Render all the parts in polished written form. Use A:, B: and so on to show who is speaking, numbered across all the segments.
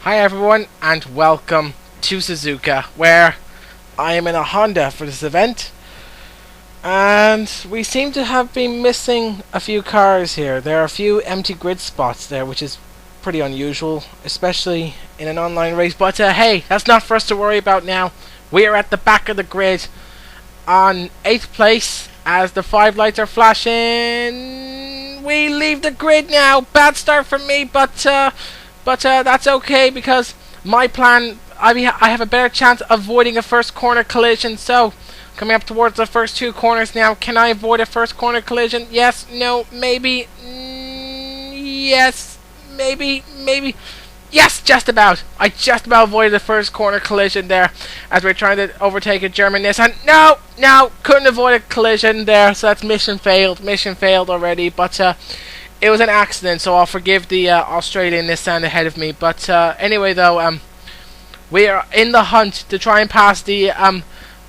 A: Hi everyone and welcome to Suzuka, where I am in a Honda for this event, and we seem to have been missing a few cars here. There are a few empty grid spots there, which is pretty unusual, especially in an online race, but hey, that's not for us to worry about now. We are at the back of the grid on 8th place as the 5 lights are flashing. We leave the grid now. Bad start for me, but that's okay because my plan, I have a better chance of avoiding a first corner collision. So, coming up towards the first 2 corners now, can I avoid a first corner collision? Yes, no, maybe, yes, maybe. Yes, just about. I just about avoided the first corner collision there as we're trying to overtake a German Nissan. No, couldn't avoid a collision there, so that's mission failed. Mission failed already, but it was an accident, so I'll forgive the Australian Nissan ahead of me. But anyway, though, we are in the hunt to try and pass the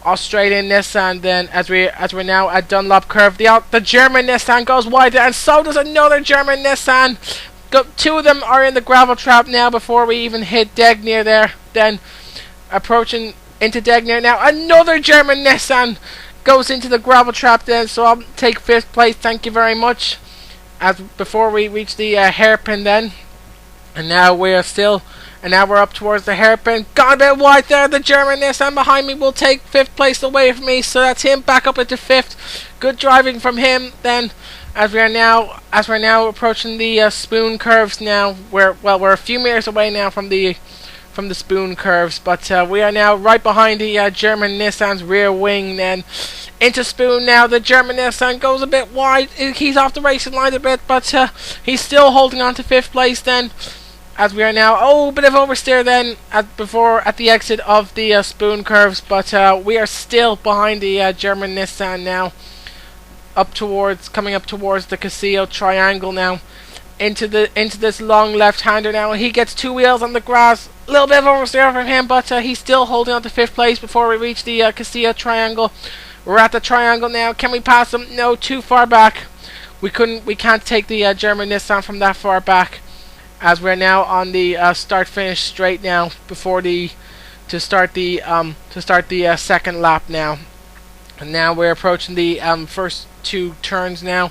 A: Australian Nissan. Then, as we're now at Dunlop Curve, the German Nissan goes wide, and so does another German Nissan. 2 of them are in the gravel trap now before we even hit Degnier there. Then, approaching into Degnier now, another German Nissan goes into the gravel trap. Then, so I'll take 5th place. Thank you very much. As before we reach the hairpin then, and now we're up towards the hairpin. Got a bit wide there. The German Nissan behind me will take 5th place away from me, so that's him back up into 5th. Good driving from him. Then, as we're now approaching the spoon curves now, we're a few meters away now from the spoon curves, but we are now right behind the German Nissan's rear wing. Then into spoon now. The German Nissan goes a bit wide. He's off the racing line a bit, but he's still holding on to 5th place. Then, as we are now, bit of oversteer then at the exit of the spoon curves, but we are still behind the German Nissan now. Coming up towards the Castillo triangle now, into this long left-hander now. He gets 2 wheels on the grass. A little bit of oversteer from him, but he's still holding on to 5th place before we reach the Castillo triangle. We're at the triangle now. Can we pass him? No, too far back. We can't take the German Nissan from that far back, as we're now on the start-finish straight now to start the second lap now. And now we're approaching the first 2 turns now.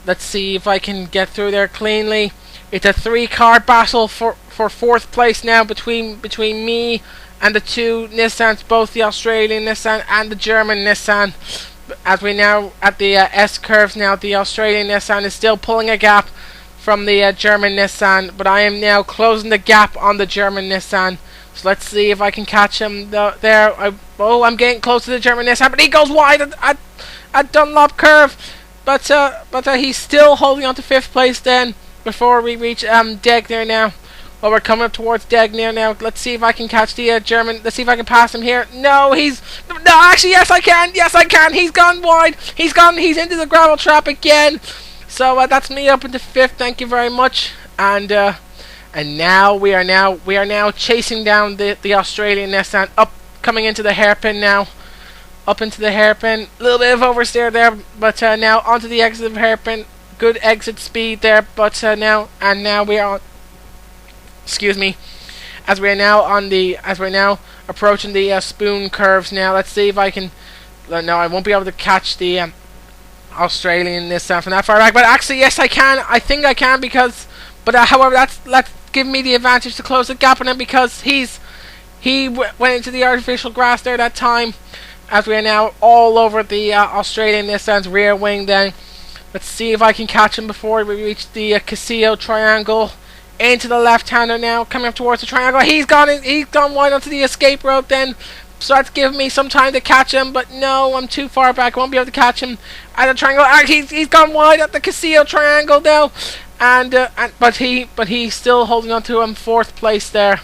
A: Let's see if I can get through there cleanly. It's a 3-car battle for 4th place now between me and the 2 Nissans, both the Australian Nissan and the German Nissan. As we now at the S curves now, the Australian Nissan is still pulling a gap from the German Nissan, but I am now closing the gap on the German Nissan. So let's see if I can catch him there. I'm getting close to the German Nissan, but he goes wide at Dunlop Curve. But he's still holding on to 5th place then before we reach Degnier now. Well, we're coming up towards Degnier now. Let's see if I can catch the German. Let's see if I can pass him here. No, actually, yes, I can. He's gone wide. He's into the gravel trap again. So that's me up into 5th. Thank you very much. And now we are now chasing down the Australian Nissan, coming into the hairpin now. Up into the hairpin. A little bit of oversteer there, but now onto the exit of hairpin. Good exit speed there, but now we are on. Excuse me. As we're now approaching the spoon curves now. Let's see if I can. No, I won't be able to catch the Australian Nissan from that far back. But actually, yes, I can. I think I can because. But however, that's giving me the advantage to close the gap on him because he went into the artificial grass there that time. As we are now all over the Australian Nissan's rear wing. Then let's see if I can catch him before we reach the Castillo triangle. Into the left-hander now, coming up towards the triangle. He's gone wide onto the escape road then. So that's giving me some time to catch him, but no, I'm too far back. I won't be able to catch him at the triangle. He's gone wide at the Castillo triangle now, but he's still holding on to 4th place there.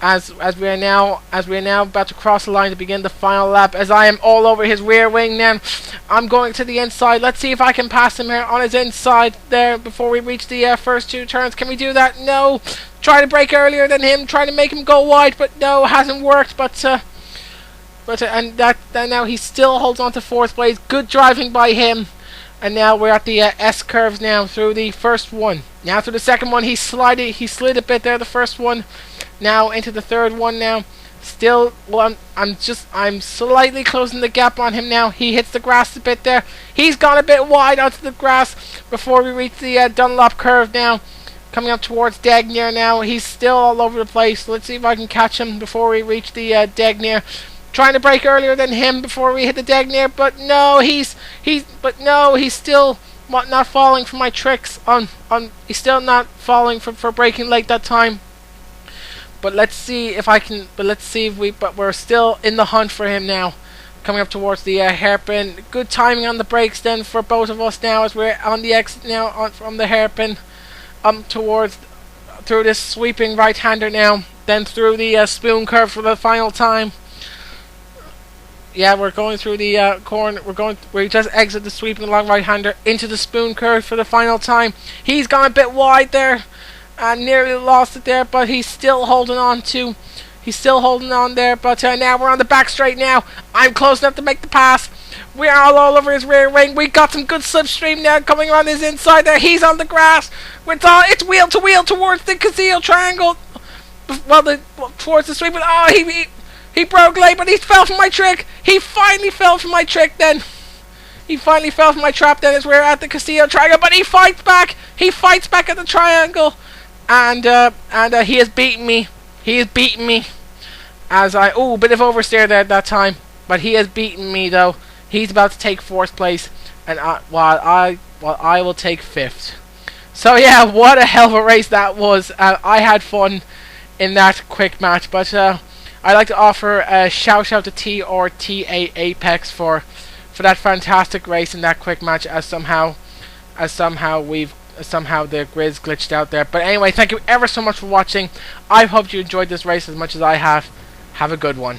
A: As we are now about to cross the line to begin the final lap, as I am all over his rear wing now. I'm going to the inside. Let's see if I can pass him here on his inside there before we reach the first 2 turns. Can we do that? No. Try to brake earlier than him, try to make him go wide, but no, hasn't worked. But now he still holds on to 4th place. Good driving by him. And now we're at the S curves now through the first one. Now through the second one, he slid a bit there. The first one, now into the third one now. Still, well, I'm slightly closing the gap on him now. He hits the grass a bit there. He's gone a bit wide onto the grass before we reach the Dunlop curve now. Coming up towards Degnier now. He's still all over the place. Let's see if I can catch him before we reach the Degnier. Trying to break earlier than him before we hit the Degnier, but no, he's still not falling for my tricks. He's still not falling for breaking leg that time. But let's see if I can. But we're still in the hunt for him now. Coming up towards the hairpin. Good timing on the brakes then for both of us now as we're on the exit now from the hairpin. Through this sweeping right-hander now. Then through the spoon curve for the final time. Yeah, we're going through the corner. We just exit the sweeping long right-hander into the spoon curve for the final time. He's gone a bit wide there. And nearly lost it there, but he's still holding on there, but now we're on the back straight now. I'm close enough to make the pass. We're all over his rear wing. We got some good slipstream now coming around his inside there. He's on the grass. It's wheel to wheel towards the Casillo triangle. Towards the sweep. He broke late, but he fell for my trick. He finally fell for my trick then. He finally fell for my trap then as we're at the Casillo triangle, but he fights back. He fights back at the triangle. And he has beaten me. He has beaten me. Bit of oversteer there at that time, but he has beaten me though. He's about to take 4th place, and while I will take 5th. So yeah, what a hell of a race that was. I had fun in that quick match, but I'd like to offer a shout out to TA Apex for that fantastic race in that quick match. As somehow the grids glitched out there. But anyway, thank you ever so much for watching. I hope you enjoyed this race as much as I have. Have a good one.